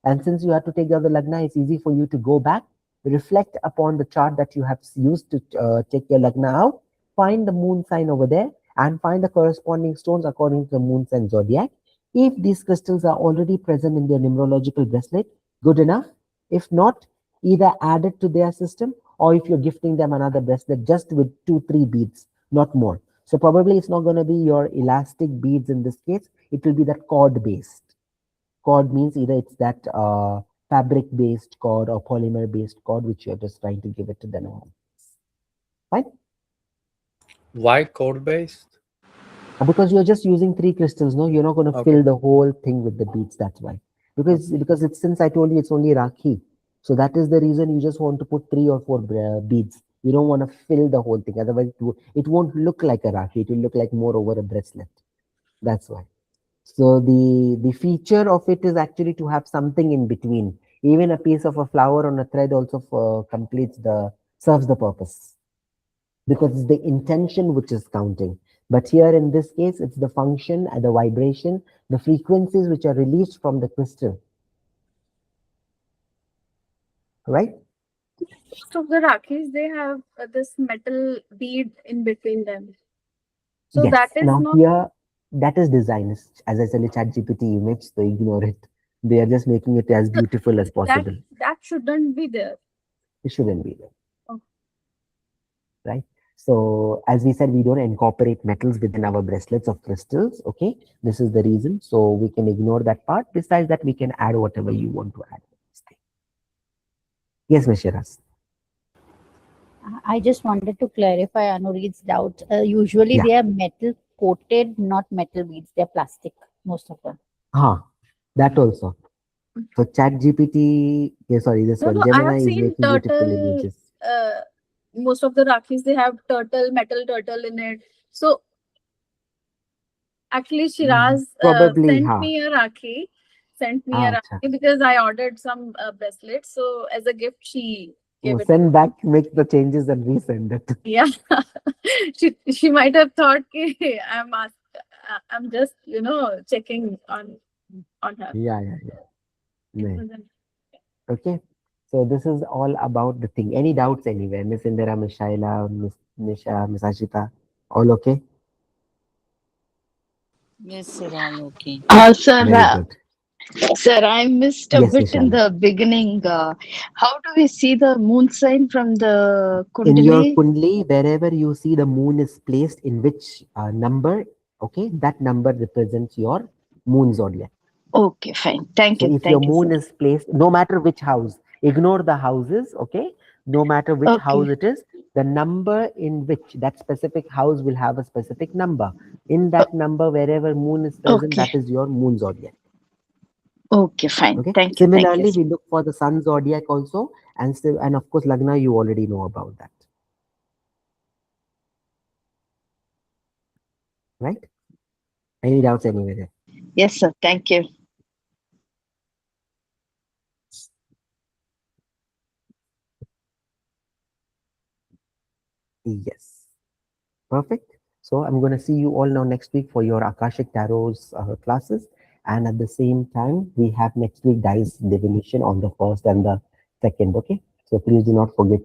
And since you have to take out the lagna, it's easy for you to go back, reflect upon the chart that you have used to take your lagna out, find the moon sign over there, and find the corresponding stones according to the moon sign zodiac. If these crystals are already present in their numerological bracelet, good enough. If not, either add it to their system, or if you're gifting them another bracelet just with 2-3 beads, not more. So probably it's not going to be your elastic beads in this case. It will be that cord based. Cord means either it's that fabric based cord or polymer based cord which you're just trying to give it to them. Fine. Why cord based? Because you're just using 3 crystals, no, you're not going to fill the whole thing with the beads. That's why. Because it's, since I told you it's only Rakhi, so that is the reason you just want to put 3 or 4 beads. You don't want to fill the whole thing. Otherwise, it won't look like a Rakhi. It will look like more over a bracelet. That's why. So the feature of it is actually to have something in between. Even a piece of a flower on a thread also serves the purpose, because it's the intention which is counting. But here in this case, it's the function and the vibration, the frequencies which are released from the crystal. Right? Most of the Rakhis, they have this metal bead in between them. So yes. that is now not... Here, that is design. As I said, a ChatGPT image, so ignore it. They are just making it as beautiful as possible. That shouldn't be there. It shouldn't be there. Oh. Right? So as we said, we don't incorporate metals within our bracelets of crystals. Okay, this is the reason. So we can ignore that part. Besides that, we can add whatever you want to add. Yes, Mishiras. I just wanted to clarify Anurid's doubt. Usually they are metal coated, not metal beads. They're plastic, most of them. That also. So ChatGPT, Gemini is making beautiful images. Most of the Rakhis, they have metal turtle in it. So actually Shiraz sent me a Rakhi. Because I ordered some bracelets. So as a gift, she gave it. Send back, make the changes and resend it. Yeah. she might have thought I'm just, checking on her. Yeah. Okay. So this is all about the thing. Any doubts anywhere? Miss Indira, Miss Shaila, Miss Nisha, Miss Ashita, all okay? Yes, sir, all okay. Very good. Sir, I missed a bit in the beginning. How do we see the moon sign from the Kundali? In your Kundali, wherever you see the moon is placed in which number, okay, that number represents your moon zodiac. Okay, fine. Thank you. So if your moon is placed, no matter which house, ignore the houses, okay? No matter which house it is, the number in which that specific house will have a specific number. In that number, wherever moon is present, that is your moon zodiac. Okay, fine. Okay. Thank you. Similarly, we look for the sun zodiac also, and of course, Lagna, you already know about that. right? Any doubts anywhere there? Yes, sir. Thank you. Yes. Perfect. So I'm going to see you all now next week for your Akashic Tarot's classes. And at the same time, we have next week dice divination on the 1st and the 2nd. Okay. So please do not forget